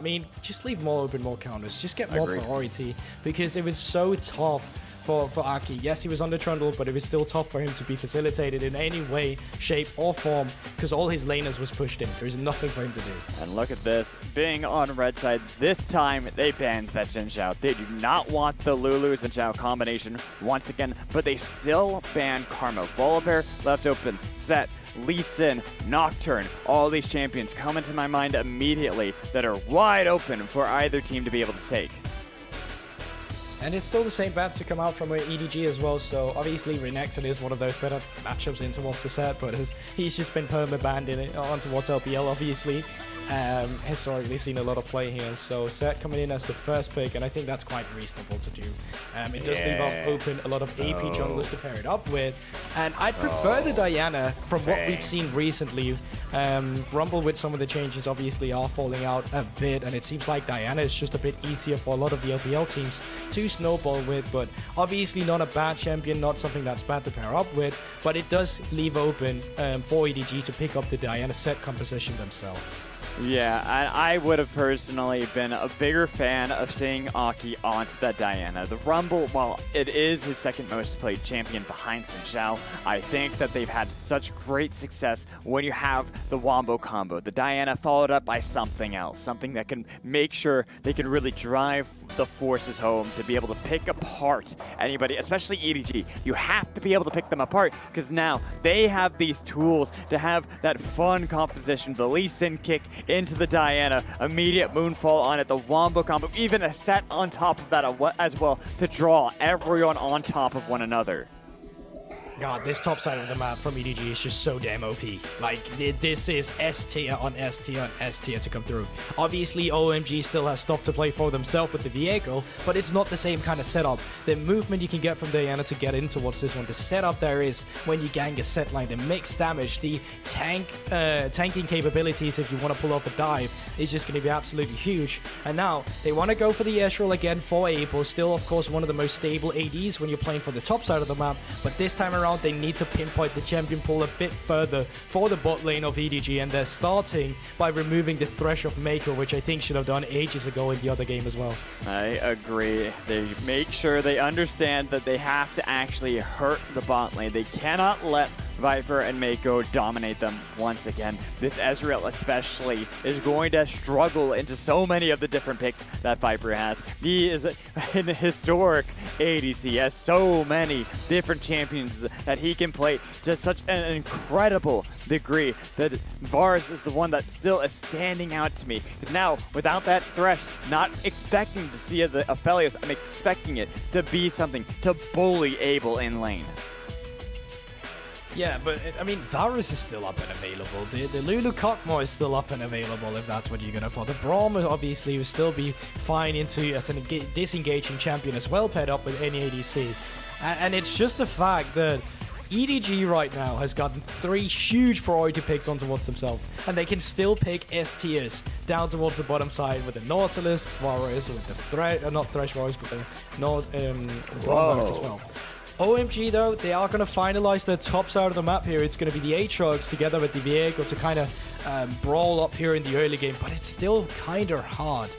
I mean, just leave more open, more counters. Just get more priority, because it was so tough for Aki. Yes, he was under Trundle, but it was still tough for him to be facilitated in any way, shape, or form, because all his laners was pushed in. There's nothing for him to do. And look at this. Being on red side, this time they banned that Xin Zhao. They do not want the Lulu Xin Zhao combination once again, but they still banned Karma. Volibear left open, Set, Lee Sin, Nocturne, all these champions come into my mind immediately that are wide open for either team to be able to take. And it's still the same bats to come out from EDG as well, so obviously Renekton is one of those better matchups in towards the set, but he's just been perma-banned on towards LPL, obviously. Historically seen a lot of play here, so Set coming in as the first pick, and I think that's quite reasonable to do. It does leave open a lot of AP junglers to pair it up with, and I'd prefer the Diana from what we've seen recently. Rumble, with some of the changes, obviously are falling out a bit, and it seems like Diana is just a bit easier for a lot of the LPL teams to snowball with, but obviously not a bad champion, not something that's bad to pair up with, but it does leave open for EDG to pick up the Diana Set composition themselves. Yeah, I would have personally been a bigger fan of seeing Aki onto that Diana. The Rumble, while it is his second most played champion behind Xin Zhao, I think that they've had such great success when you have the Wombo combo. The Diana followed up by something else, something that can make sure they can really drive the forces home to be able to pick apart anybody, especially EDG. You have to be able to pick them apart, because now they have these tools to have that fun composition, the Lee Sin kick into the Diana, immediate moonfall on it, the Wombo combo, even a Set on top of that as well to draw everyone on top of one another. God, this top side of the map from EDG is just so damn OP. Like, this is S tier on S tier on S tier to come through. Obviously, OMG still has stuff to play for themselves with the vehicle, but it's not the same kind of setup. The movement you can get from Diana to get in towards this one, the setup there is when you gang a set line, the mixed damage, the tanking capabilities if you want to pull off a dive is just going to be absolutely huge. And now, they want to go for the Ezreal again for Abel. Still, of course, one of the most stable ADs when you're playing for the top side of the map, but this time around, they need to pinpoint the champion pool a bit further for the bot lane of EDG, and they're starting by removing the Thresh of Mako, which I think should have done ages ago in the other game as well. I agree. They make sure they understand that they have to actually hurt the bot lane. They cannot let Viper and Mako dominate them once again. This Ezreal especially is going to struggle into so many of the different picks that Viper has. He is an historic ADC. He has so many different champions that he can play to such an incredible degree that Varus is the one that still is standing out to me. Now, without that Thresh, not expecting to see the Aphelios, I'm expecting it to be something to bully Abel in lane. Yeah, but I mean, Varus is still up and available. The Lulu Cockmore is still up and available if that's what you're going to for. The Braum obviously will still be fine into as a disengaging champion as well, paired up with any ADC. And it's just the fact that EDG right now has gotten 3 huge priority picks on towards themselves, and they can still pick S tiers down towards the bottom side with the Nautilus, Varus, with the not Thresh Varus, but the Varus as well. OMG though, they are going to finalize the top side of the map here. It's going to be the Aatrox together with the Viego to kind of brawl up here in the early game, but it's still kind of hard.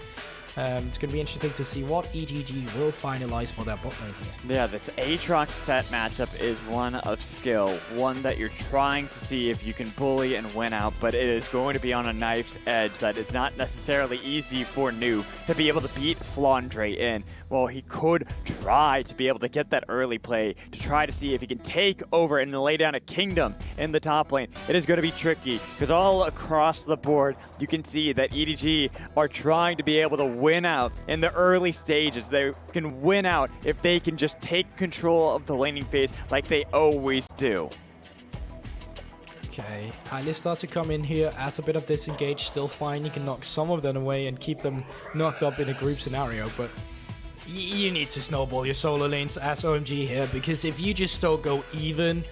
It's going to be interesting to see what EDG will finalize for their bot lane here. Yeah, this Aatrox Set matchup is one of skill, one that you're trying to see if you can bully and win out, but it is going to be on a knife's edge that is not necessarily easy for New to be able to beat Flandre in. Well, he could try to be able to get that early play to try to see if he can take over and lay down a kingdom in the top lane. It is going to be tricky because all across the board, you can see that EDG are trying to be able to win out in the early stages. They can win out if they can just take control of the laning phase like they always do. Okay, Hylia start to come in here as a bit of disengage, still fine. You can knock some of them away and keep them knocked up in a group scenario, but you need to snowball your solo lanes as OMG here, because if you just don't go even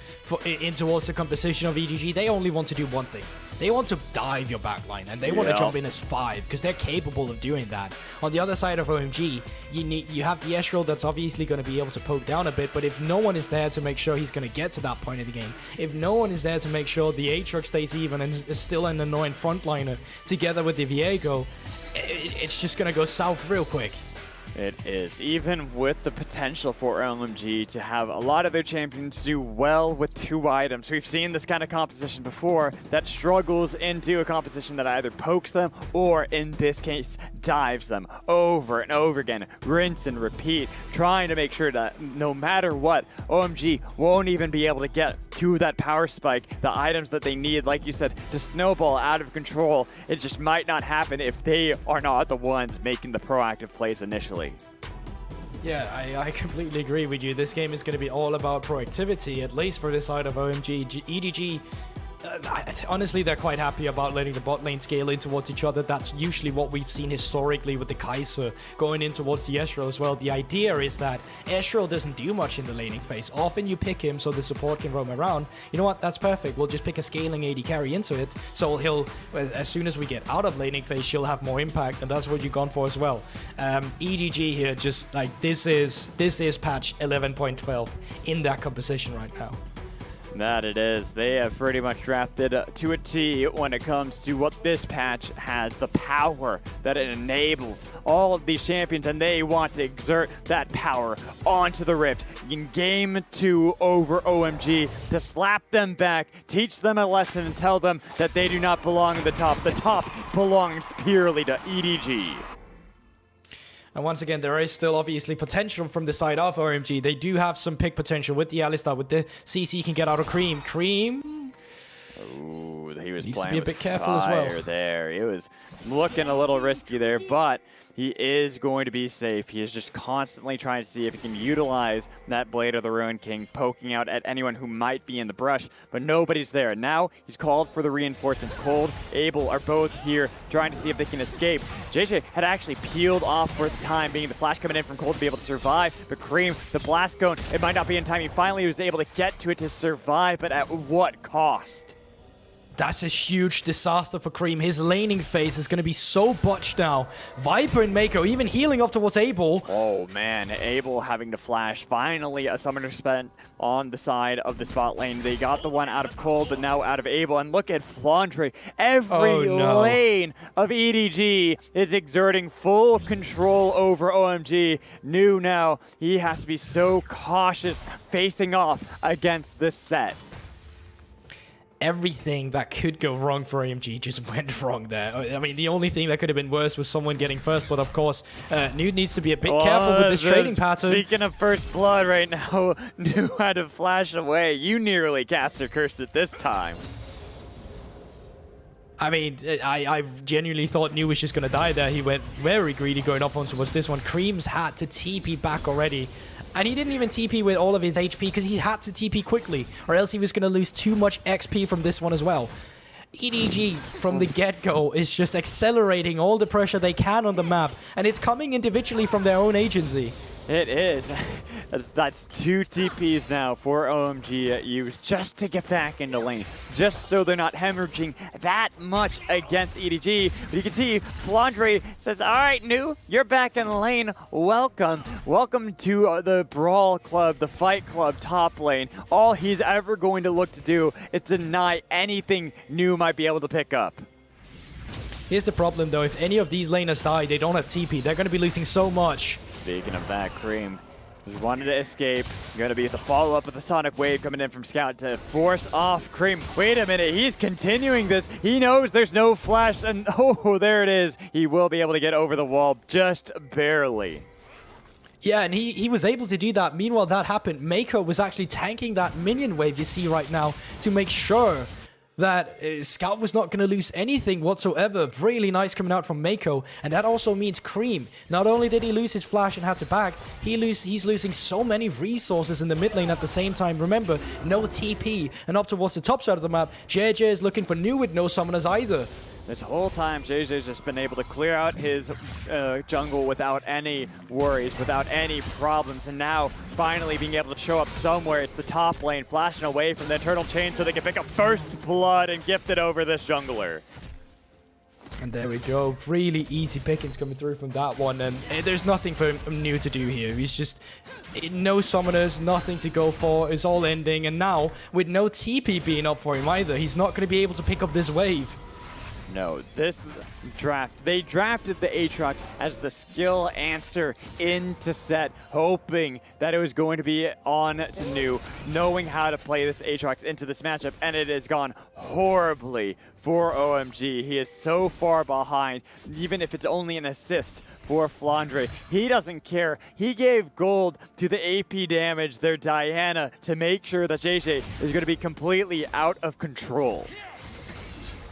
in towards the composition of EDG, they only want to do one thing. they want to dive your backline, and they want to jump in as 5, because they're capable of doing that. On the other side of OMG, you have the Ezreal that's obviously going to be able to poke down a bit, but if no one is there to make sure he's going to get to that point of the game, if no one is there to make sure the Aatrox stays even and is still an annoying frontliner together with the Viego, it's just going to go south real quick. It is. Even with the potential for OMG to have a lot of their champions do well with 2 items. We've seen this kind of composition before that struggles into a composition that either pokes them or, in this case, dives them over and over again. Rinse and repeat, trying to make sure that no matter what, OMG won't even be able to get to that power spike, the items that they need, like you said, to snowball out of control. It just might not happen if they are not the ones making the proactive plays initially. Yeah, I completely agree with you. This game is going to be all about proactivity, at least for this side of OMG. EDG, honestly, they're quite happy about letting the bot lane scale in towards each other. That's usually what we've seen historically with the Kai'Sa going in towards the Ezreal as well. The idea is that Ezreal doesn't do much in the laning phase. Often you pick him so the support can roam around. You know what? That's perfect. We'll just pick a scaling AD carry into it. So he'll, as soon as we get out of laning phase, she'll have more impact, and that's what you've gone for as well. EDG here, just like this is patch 11.12 in that composition right now. That it is. They have pretty much drafted to a T when it comes to what this patch has, the power that it enables all of these champions, and they want to exert that power onto the Rift in Game 2 over OMG to slap them back, teach them a lesson, and tell them that they do not belong at the top. The top belongs purely to EDG. And once again, there is still obviously potential from the side of OMG. They do have some pick potential with the Alistar, with the CC can get out of Cream. Cream? Ooh, he was needs playing to be a bit careful as well. There. He was looking a little risky there, but he is going to be safe. He is just constantly trying to see if he can utilize that Blade of the Ruined King, poking out at anyone who might be in the brush, but nobody's there. Now he's called for the reinforcements. Cold, Abel are both here trying to see if they can escape. JJ had actually peeled off for the time being. The flash coming in from Cold to be able to survive, but Cream, the blast cone, it might not be in time. He finally was able to get to it to survive, but at what cost? That's a huge disaster for Cream. His laning phase is going to be so botched now. Viper and Mako even healing off towards Abel. Oh man, Abel having to flash. Finally, a summoner spent on the side of the spot lane. They got the one out of Cold, but now out of Abel. And look at Flandre. Every lane of EDG is exerting full control over OMG. New now, he has to be so cautious facing off against this set. Everything that could go wrong for AMG just went wrong there. I mean, the only thing that could have been worse was someone getting first, but of course, Nude needs to be a bit careful with this trading pattern. Speaking of first blood right now, Nude had to flash away. You nearly cast or cursed it this time. I mean, I genuinely thought New was just going to die there. He went very greedy going up on towards this one. Creams had to TP back already. And he didn't even TP with all of his HP because he had to TP quickly, or else he was going to lose too much XP from this one as well. EDG from the get-go is just accelerating all the pressure they can on the map, and it's coming individually from their own agency. It is. That's 2 TPs now for OMG used just to get back into lane, just so they're not hemorrhaging that much against EDG. But you can see Flandre says, all right, New, you're back in lane. Welcome. Welcome to the Brawl Club, the Fight Club top lane. All he's ever going to look to do is deny anything New might be able to pick up. Here's the problem, though. If any of these laners die, they don't have TP. They're going to be losing so much. Speaking of that, Cream just wanted to escape. Going to be the follow-up with the Sonic Wave coming in from Scout to force off Cream. Wait a minute, he's continuing this. He knows there's no flash, and oh, there it is. He will be able to get over the wall just barely. Yeah, and he was able to do that. Meanwhile, that happened. Mako was actually tanking that minion wave you see right now to make sure that Scout was not going to lose anything whatsoever. Really nice coming out from Mako. And that also means Cream. Not only did he lose his flash and had to back, he's losing so many resources in the mid lane at the same time. Remember, no TP. And up towards the top side of the map, JJ is looking for New with no summoners either. This whole time, JJ's just been able to clear out his jungle without any worries, without any problems, and now finally being able to show up somewhere. It's the top lane, flashing away from the Eternal Chain so they can pick up first blood and gift it over this jungler. And there we go. Really easy pickings coming through from that one. And there's nothing for him new to do here. He's just no summoners, nothing to go for. It's all ending. And now, with no TP being up for him either, he's not going to be able to pick up this wave. No, this draft, they drafted the Aatrox as the skill answer into set, hoping that it was going to be on to new, knowing how to play this Aatrox into this matchup, and it has gone horribly for OMG. He is so far behind, even if it's only an assist for Flandre. He doesn't care. He gave gold to the AP damage, their Diana, to make sure that JJ is going to be completely out of control.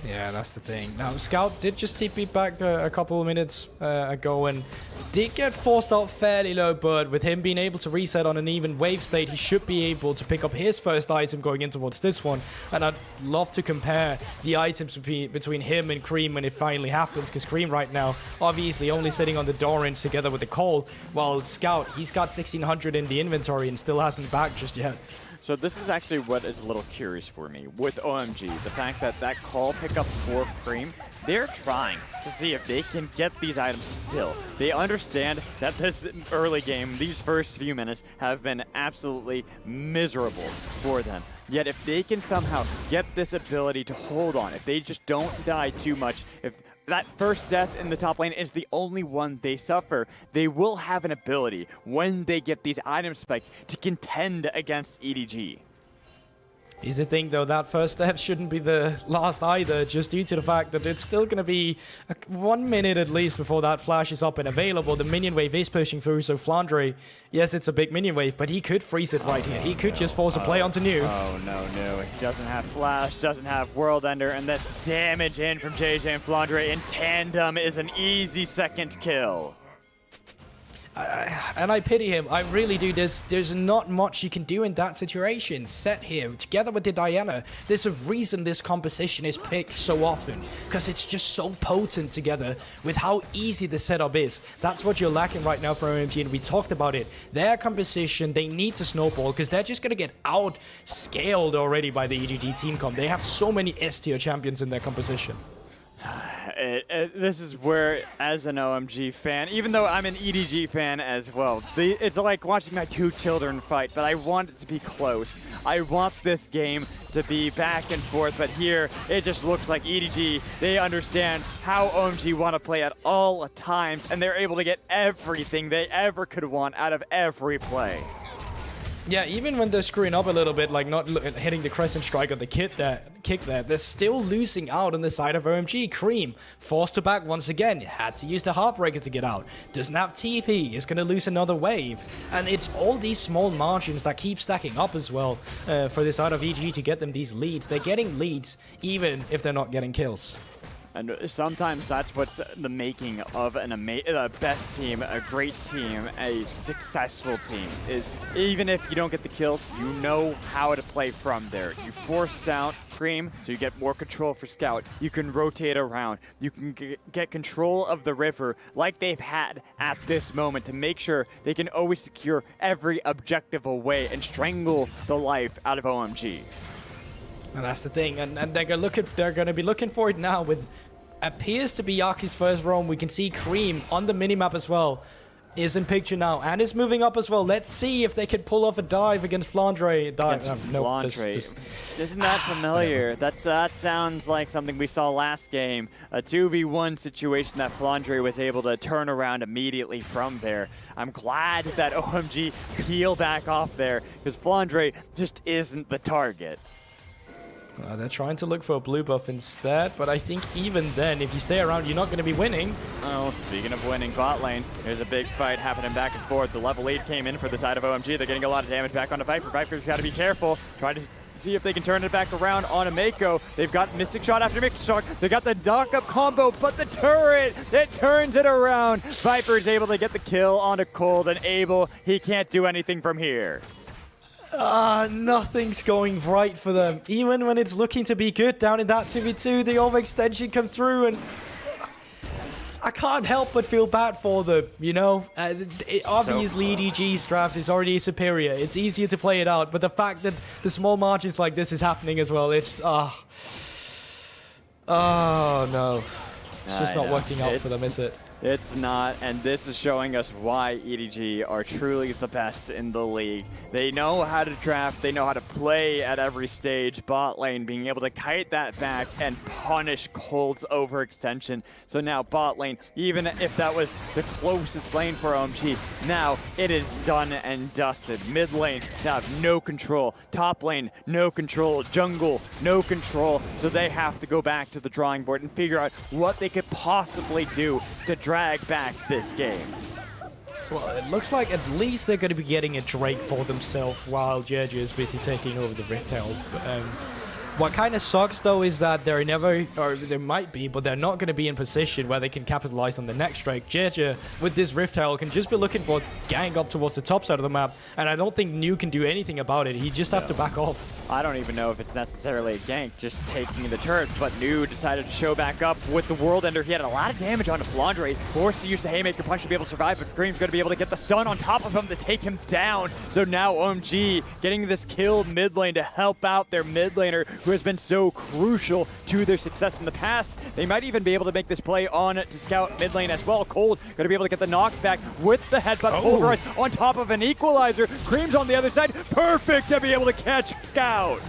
Yeah, that's the thing. Now, Scout did just TP back a couple of minutes ago and did get forced out fairly low, but with him being able to reset on an even wave state, he should be able to pick up his first item going in towards this one. And I'd love to compare the items between him and Cream when it finally happens, because Cream right now, obviously only sitting on the Doran's together with the Cole, while Scout, he's got 1600 in the inventory and still hasn't backed just yet. So this is actually what is a little curious for me with OMG. The fact that that call pickup for Cream, they're trying to see if they can get these items still. They understand that this early game, these first few minutes, have been absolutely miserable for them. Yet if they can somehow get this ability to hold on, if they just don't die too much, if that first death in the top lane is the only one they suffer, they will have an ability when they get these item spikes to contend against EDG. Here's the thing though, that first step shouldn't be the last either, just due to the fact that it's still going to be 1 minute at least before that flash is up and available. The minion wave is pushing through, so Flandre, yes, it's a big minion wave, but he could freeze it right here. He could just force a play onto New. Oh, no. He doesn't have flash, doesn't have world ender, and that's damage in from JJ and Flandre in tandem is an easy second kill. And I pity him. I really do. There's not much you can do in that situation. Set here, together with the Diana, there's a reason this composition is picked so often. Because it's just so potent together with how easy the setup is. That's what you're lacking right now for OMG, and we talked about it. Their composition, they need to snowball, because they're just going to get out-scaled already by the EDG team comp. They have so many S-tier champions in their composition. This is where, as an OMG fan, even though I'm an EDG fan as well, it's like watching my two children fight, but I want it to be close. I want this game to be back and forth, but here it just looks like EDG, they understand how OMG want to play at all times, and they're able to get everything they ever could want out of every play. Yeah, even when they're screwing up a little bit, like not hitting the Crescent Strike or the kick there, they're still losing out on the side of OMG. Cream, forced to back once again, had to use the Heartbreaker to get out. Doesn't have TP, is going to lose another wave. And it's all these small margins that keep stacking up as well for this side of EG to get them these leads. They're getting leads even if they're not getting kills. And sometimes that's what's the making of a best team, a great team, a successful team, is even if you don't get the kills, you know how to play from there. You force out Cream, so you get more control for Scout. You can rotate around. You can get control of the river like they've had at this moment to make sure they can always secure every objective away and strangle the life out of OMG. And that's the thing, and they're going to be looking for it now with appears to be Yaki's first roam. We can see Cream on the minimap as well is in picture now and is moving up as well. Let's see if they can pull off a dive against Flandre. Isn't that familiar? That sounds like something we saw last game. A 2v1 situation that Flandre was able to turn around immediately from there. I'm glad that OMG peel back off there because Flandre just isn't the target. They're trying to look for a blue buff instead, but I think even then, if you stay around, you're not going to be winning. Oh, speaking of winning bot lane, there's a big fight happening back and forth. The level 8 came in for the side of OMG. They're getting a lot of damage back onto Viper. Viper's got to be careful. Try to see if they can turn it back around on a Mako. They've got Mystic Shot after Mystic Shot. They got the knock-up combo, but the turret, it turns it around. Viper's able to get the kill onto Cold, and Abel, he can't do anything from here. Nothing's going right for them. Even when it's looking to be good down in that 2v2, the overextension comes through, and I can't help but feel bad for them, you know? Obviously, EDG's draft is already superior. It's easier to play it out, but the fact that the small margins like this is happening as well, it's... oh no. It's just not working out for them, is it? It's not, and this is showing us why EDG are truly the best in the league. They know how to draft, they know how to play at every stage. Bot lane being able to kite that back and punish Cold's overextension. So now bot lane, even if that was the closest lane for OMG, now it is done and dusted. Mid lane now have no control. Top lane, no control. Jungle, no control. So they have to go back to the drawing board and figure out what they could possibly do to drag back this game. Well, it looks like at least they're going to be getting a Drake for themselves while Jeju is busy taking over the Rift Herald. What kind of sucks though is that they're never, or there might be, but they're not going to be in position where they can capitalize on the next Drake. Jeju, with this Rift Herald, can just be looking for gang up towards the top side of the map, and I don't think Nu can do anything about it. He just have to back off. I don't even know if it's necessarily a gank, just taking the turret, but Nu decided to show back up with the World Ender. He had a lot of damage onto Flandre, forced to use the Haymaker Punch to be able to survive, but Cream's going to be able to get the stun on top of him to take him down. So now OMG getting this kill mid lane to help out their mid laner, who has been so crucial to their success in the past. They might even be able to make this play on to scout mid lane as well. Cold going to be able to get the knockback with the headbutt pulverize on top of an equalizer. Cream's on the other side, perfect to be able to catch Scout.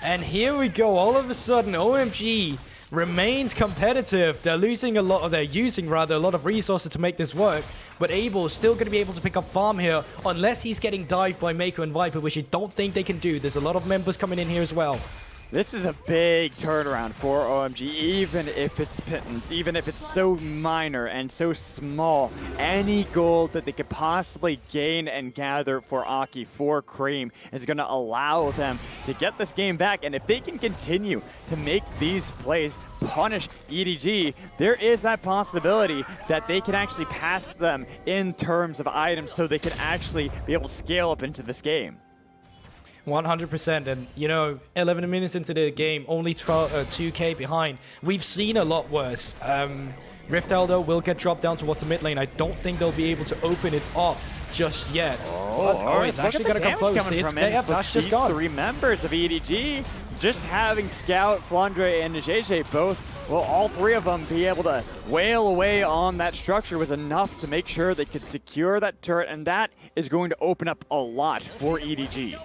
And here we go, all of a sudden OMG remains competitive. They're using a lot of resources to make this work, but Abel's still going to be able to pick up farm here unless he's getting dived by Mako and Viper, which I don't think they can do. There's a lot of members coming in here as well. This is a big turnaround for OMG, even if it's pittance, even if it's so minor and so small. Any gold that they could possibly gain and gather for Aki, for Cream, is going to allow them to get this game back. And if they can continue to make these plays punish EDG, there is that possibility that they can actually pass them in terms of items so they can actually be able to scale up into this game. 100%, and you know, 11 minutes into the game, only 2k behind. We've seen a lot worse. Rift Elder will get dropped down towards the mid lane. I don't think they'll be able to open it up just yet. It's actually going to come close. That's just gone. Three members of EDG, just having Scout, Flandre, and JJ both, well, all three of them be able to wail away on that structure was enough to make sure they could secure that turret, and that is going to open up a lot for EDG.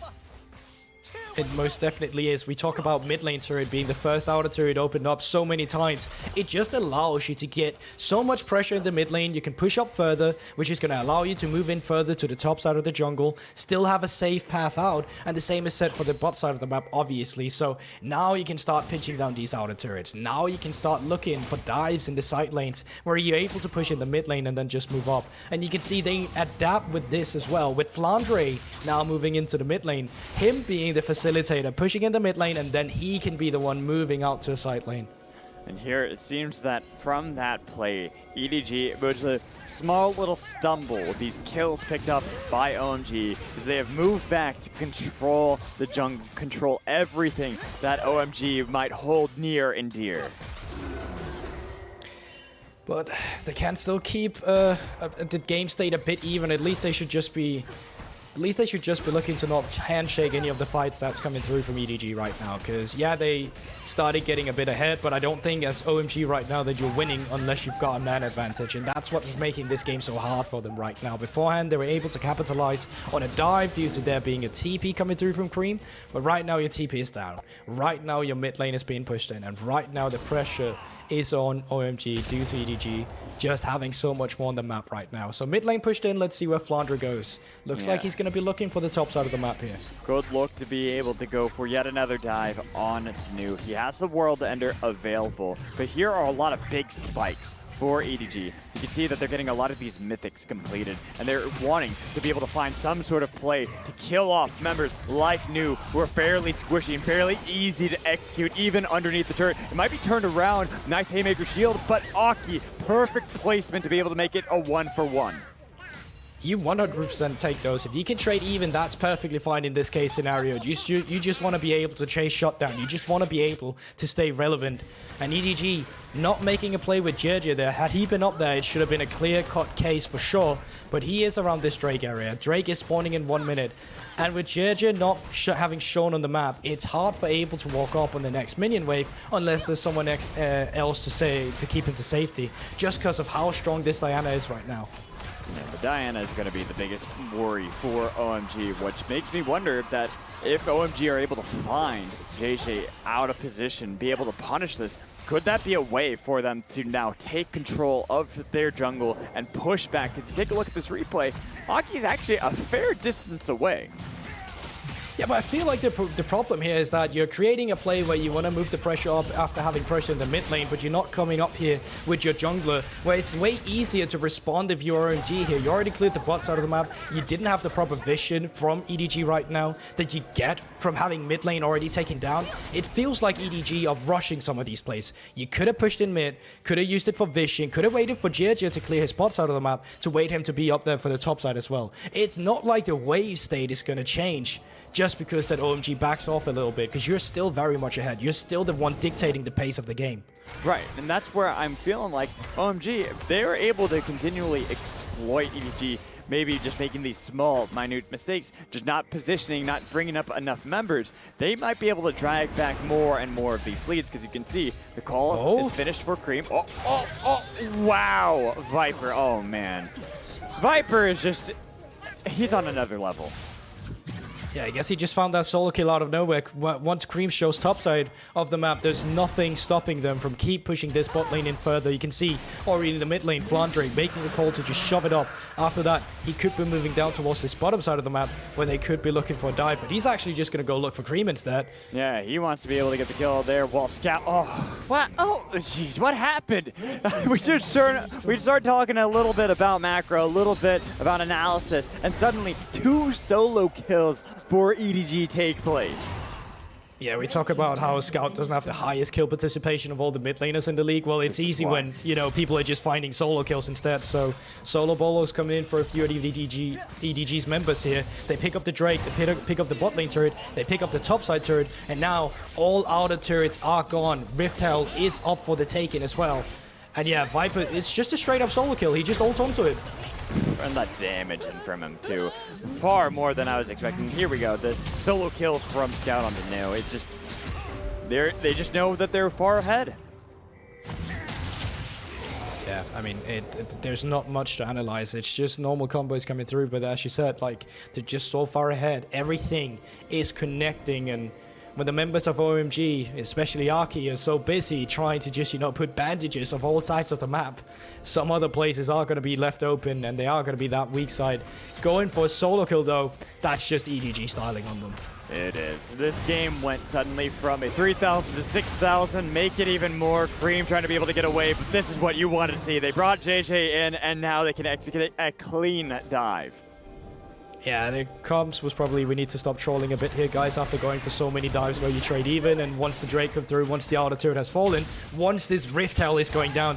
It most definitely is. We talk about mid lane turret being the first outer turret opened up so many times. It just allows you to get so much pressure in the mid lane. You can push up further, which is going to allow you to move in further to the top side of the jungle, still have a safe path out, and the same is said for the bot side of the map, obviously. So now you can start pinching down these outer turrets. Now you can start looking for dives in the side lanes where you're able to push in the mid lane and then just move up. And you can see they adapt with this as well, with Flandre now moving into the mid lane, him being the facilitator, pushing in the mid lane, and then he can be the one moving out to a side lane. And here it seems that from that play, EDG was a small little stumble with these kills picked up by OMG. They have moved back to control the jungle, control everything that OMG might hold near and dear. But they can still keep the game state a bit even. At least they should just be looking to not handshake any of the fights that's coming through from EDG right now. Because, yeah, they started getting a bit ahead, but I don't think as OMG right now that you're winning unless you've got a man advantage. And that's what's making this game so hard for them right now. Beforehand, they were able to capitalize on a dive due to there being a TP coming through from Cream. But right now, your TP is down. Right now, your mid lane is being pushed in. And right now, the pressure is on OMG due to EDG just having so much more on the map right now. So mid lane pushed in, let's see where Flandre goes. Looks like he's going to be looking for the top side of the map here. Good look to be able to go for yet another dive on to Nu. He has the World Ender available, but here are a lot of big spikes for EDG. You can see that they're getting a lot of these mythics completed, and they're wanting to be able to find some sort of play to kill off members like Nu, who are fairly squishy and fairly easy to execute, even underneath the turret. It might be turned around, nice Haymaker shield, but Aki, perfect placement to be able to make it a 1-for-1. you 100% take those. If you can trade even, that's perfectly fine in this case scenario. You just want to be able to chase shutdown. You just want to be able to stay relevant. And EDG not making a play with Georgia there. Had he been up there, it should have been a clear-cut case for sure. But he is around this Drake area. Drake is spawning in 1 minute. And with Georgia not having shown on the map, it's hard for Able to walk up on the next minion wave unless there's someone else to keep him to safety. Just because of how strong this Diana is right now. Yeah, but Diana is going to be the biggest worry for OMG, which makes me wonder that if OMG are able to find JJ out of position, be able to punish this, could that be a way for them to now take control of their jungle and push back? Because take a look at this replay, Aki's actually a fair distance away. Yeah, but I feel like the problem here is that you're creating a play where you want to move the pressure up after having pressure in the mid lane, but you're not coming up here with your jungler, where it's way easier to respond if you're OMG here. You already cleared the bot side of the map. You didn't have the proper vision from EDG right now that you get from having mid lane already taken down. It feels like EDG are rushing some of these plays. You could have pushed in mid, could have used it for vision, could have waited for Georgia to clear his bot side of the map to wait him to be up there for the top side as well. It's not like the wave state is going to change just because that OMG backs off a little bit, because you're still very much ahead. You're still the one dictating the pace of the game. Right, and that's where I'm feeling like OMG, if they were able to continually exploit EDG, maybe just making these small, minute mistakes, just not positioning, not bringing up enough members, they might be able to drag back more and more of these leads, because you can see the call is finished for Cream. Wow, Viper, oh man. Viper is just, he's on another level. Yeah, I guess he just found that solo kill out of nowhere. Once Cream shows topside of the map, there's nothing stopping them from keep pushing this bot lane in further. You can see already in the mid lane, Flandre making the call to just shove it up. After that, he could be moving down towards this bottom side of the map where they could be looking for a dive, but he's actually just going to go look for Cream instead. Yeah, he wants to be able to get the kill there while Scout... Oh, what? Oh, jeez, what happened? we started talking a little bit about macro, a little bit about analysis, and suddenly 2 solo kills for EDG take place. Yeah, we talk about how Scout doesn't have the highest kill participation of all the mid laners in the league. Well, it's easy when, you know, people are just finding solo kills instead. So Solo Bolo's coming in for a few of EDG's members here. They pick up the Drake, they pick up the bot lane turret, they pick up the top side turret, and now all outer turrets are gone. Rift Hell is up for the taking as well. And yeah, Viper, it's just a straight up solo kill. He just ults onto it. And that damage in from him too. Far more than I was expecting. Here we go. The solo kill from Scout on the new. It's just they just know that they're far ahead. Yeah, I mean, there's not much to analyze. It's just normal combos coming through. But as you said, like, they're just so far ahead. Everything is connecting, and when the members of OMG, especially Aki, are so busy trying to just, you know, put bandages of all sides of the map, some other places are going to be left open, and they are going to be that weak side. Going for a solo kill, though, that's just EDG styling on them. It is. This game went suddenly from a 3,000 to 6,000, make it even more. Cream trying to be able to get away, but this is what you wanted to see. They brought JJ in, and now they can execute a clean dive. Yeah, the comms was probably, we need to stop trolling a bit here, guys, after going for so many dives where you trade even, and once the Drake come through, once the outer turret has fallen, once this Rift Hell is going down,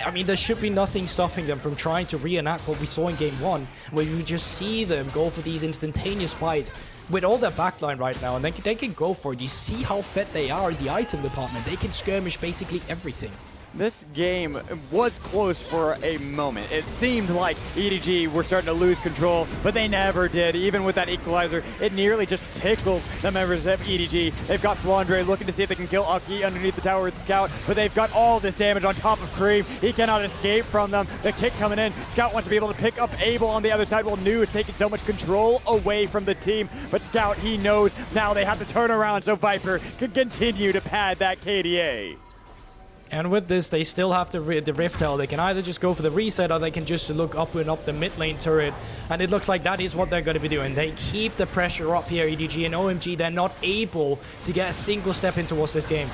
I mean, there should be nothing stopping them from trying to reenact what we saw in Game 1, where you just see them go for these instantaneous fight with all their backline right now, and they can go for it. You see how fed they are in the item department. They can skirmish basically everything. This game was close for a moment. It seemed like EDG were starting to lose control, but they never did. Even with that equalizer, it nearly just tickles the members of EDG. They've got Flandre looking to see if they can kill Aki underneath the tower with Scout, but they've got all this damage on top of Cream. He cannot escape from them. The kick coming in. Scout wants to be able to pick up Abel on the other side, while Nu is taking so much control away from the team. But Scout, he knows now they have to turn around so Viper can continue to pad that KDA. And with this, they still have the Rift Hell. They can either just go for the reset, or they can just look up and up the mid lane turret. And it looks like that is what they're going to be doing. They keep the pressure up here, EDG and OMG. They're not able to get a single step in towards this game.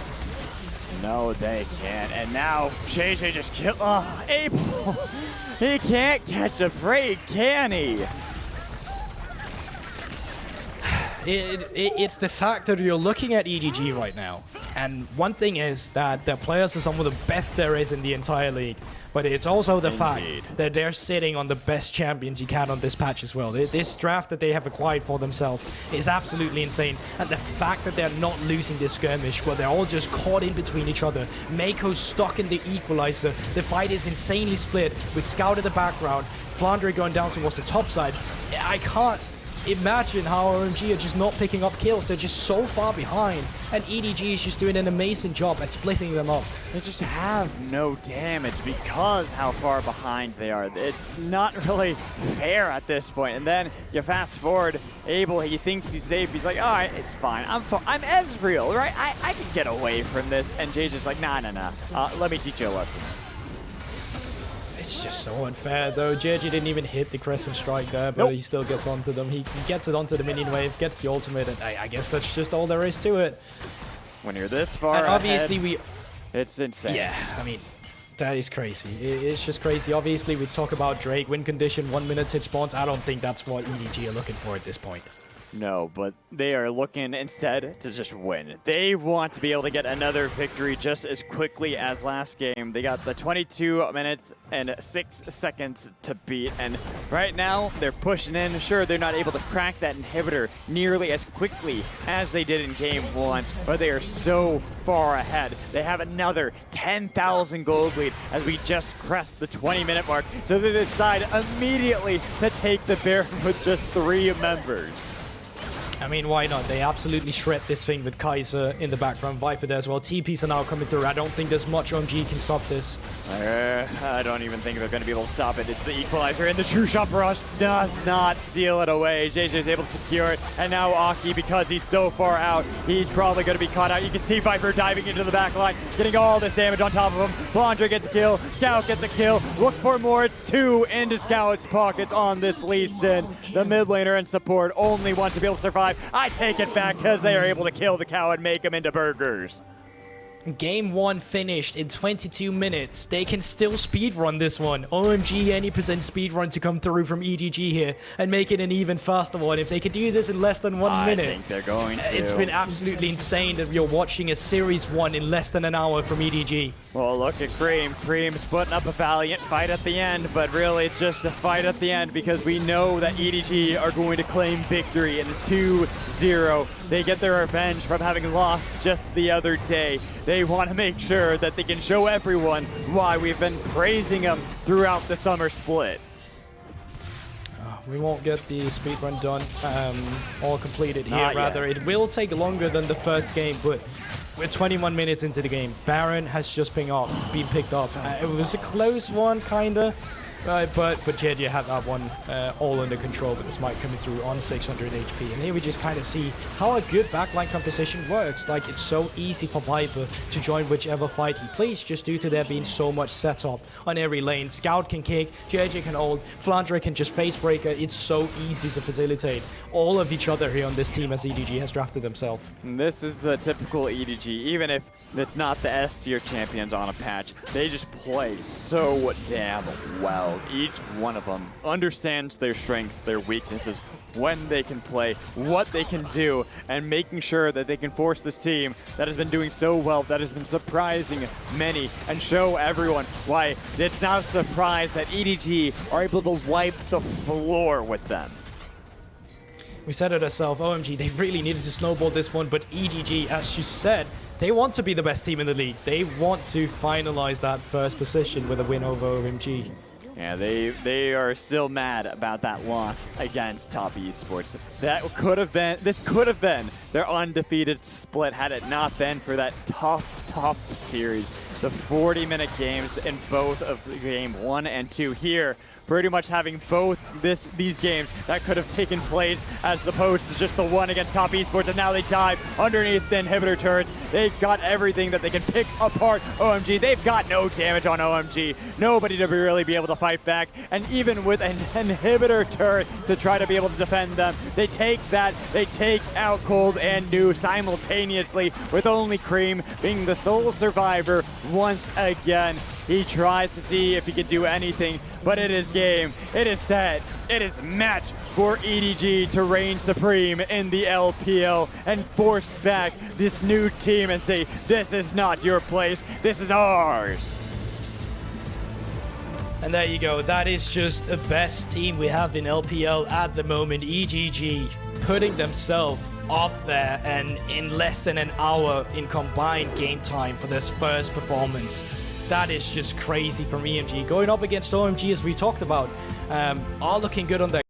No, they can't. And now JJ just killed Abel. He can't catch a break, can he? It's the fact that you're looking at EDG right now. And one thing is that their players are some of the best there is in the entire league. But it's also the fact that they're sitting on the best champions you can on this patch as well. This draft that they have acquired for themselves is absolutely insane. And the fact that they're not losing this skirmish, where they're all just caught in between each other. Mako's stuck in the equalizer. The fight is insanely split with Scout in the background. Flandre going down towards the top side. I can't imagine how OMG are just not picking up kills. They're just so far behind. And EDG is just doing an amazing job at splitting them up. They just have no damage because how far behind they are. It's not really fair at this point. And then you fast forward, Abel, he thinks he's safe. He's like, all right, it's fine. I'm Ezreal, right? I can get away from this. And Jay's just like, nah. Let me teach you a lesson. It's just so unfair, though. JJ didn't even hit the Crescent Strike there, but he still gets onto them. He gets it onto the minion wave, gets the ultimate, and I guess that's just all there is to it. When you're this far and obviously ahead, it's insane. Yeah, I mean, that is crazy. It's just crazy. Obviously, we talk about Drake, win condition, 1 minute hit spawns. I don't think that's what EDG are looking for at this point. No, but they are looking instead to just win. They want to be able to get another victory just as quickly as last game. They got the 22 minutes and 6 seconds to beat, and right now they're pushing in. Sure, they're not able to crack that inhibitor nearly as quickly as they did in game 1, but they are so far ahead. They have another 10,000 gold lead as we just crest the 20-minute mark, so they decide immediately to take the Baron with just 3 members. I mean, why not? They absolutely shred this thing with Kaiser in the background, Viper there as well. TPs are now coming through. I don't think there's much OMG can stop this. I don't even think they're going to be able to stop it. It's the equalizer, and the True Shot Rush does not steal it away. JJ is able to secure it, and now Aki, because he's so far out, he's probably going to be caught out. You can see Viper diving into the back line, getting all this damage on top of him. Flandre gets a kill. Scout gets a kill. Look for more. It's 2 into Scout's pockets on this Lee Sin. The mid laner and support only wants to be able to survive. I take it back because they are able to kill the cow and make them into burgers. Game 1 finished in 22 minutes. They can still speedrun this one. OMG, any percent speedrun to come through from EDG here and make it an even faster one. If they could do this in less than 1 minute. I think they're going to. It's been absolutely insane that you're watching a Series 1 in less than an hour from EDG. Well, look at Cream. Cream's putting up a valiant fight at the end, but really it's just a fight at the end because we know that EDG are going to claim victory in a 2-0. They get their revenge from having lost just the other day. They want to make sure that they can show everyone why we've been praising them throughout the summer split. We won't get the speedrun done, all completed here. Not Rather, yet. it will take longer than the first game, but we're 21 minutes into the game. Baron has just been picked up. It was a close one, kinda. But JJ had that one all under control with the smite coming through on 600 HP. And here we just kind of see how a good backline composition works. Like, it's so easy for Viper to join whichever fight he plays just due to there being so much setup on every lane. Scout can kick, JJ can hold, Flandre can just face breaker. It's so easy to facilitate all of each other here on this team as EDG has drafted themselves. This is the typical EDG. Even if it's not the S tier champions on a patch, they just play so damn well. Each one of them understands their strengths, their weaknesses, when they can play, what they can do, and making sure that they can force this team that has been doing so well, that has been surprising many, and show everyone why it's not a surprise that EDG are able to wipe the floor with them. We said it ourselves, OMG, they really needed to snowball this one, but EDG, as you said, they want to be the best team in the league. They want to finalize that first position with a win over OMG. Yeah, they are still mad about that loss against Top eSports. This could have been their undefeated split had it not been for that tough series. The 40-minute games in both of game 1 and 2 here. Pretty much having both these games that could have taken place as opposed to just the one against Top eSports, and now they dive underneath the inhibitor turrets. They've got everything that they can pick apart OMG. They've got no damage on OMG. Nobody to really be able to fight back, and even with an inhibitor turret to try to be able to defend them, they take out Cold and New simultaneously, with only Cream being the sole survivor once again. He tries to see if he can do anything, but it is game. It is set. It is match for EDG to reign supreme in the LPL and force back this new team and say, this is not your place, this is ours. And there you go, that is just the best team we have in LPL at the moment. EDG putting themselves up there, and in less than an hour in combined game time for this first performance. That is just crazy from EMG. Going up against OMG, as we talked about, are looking good on their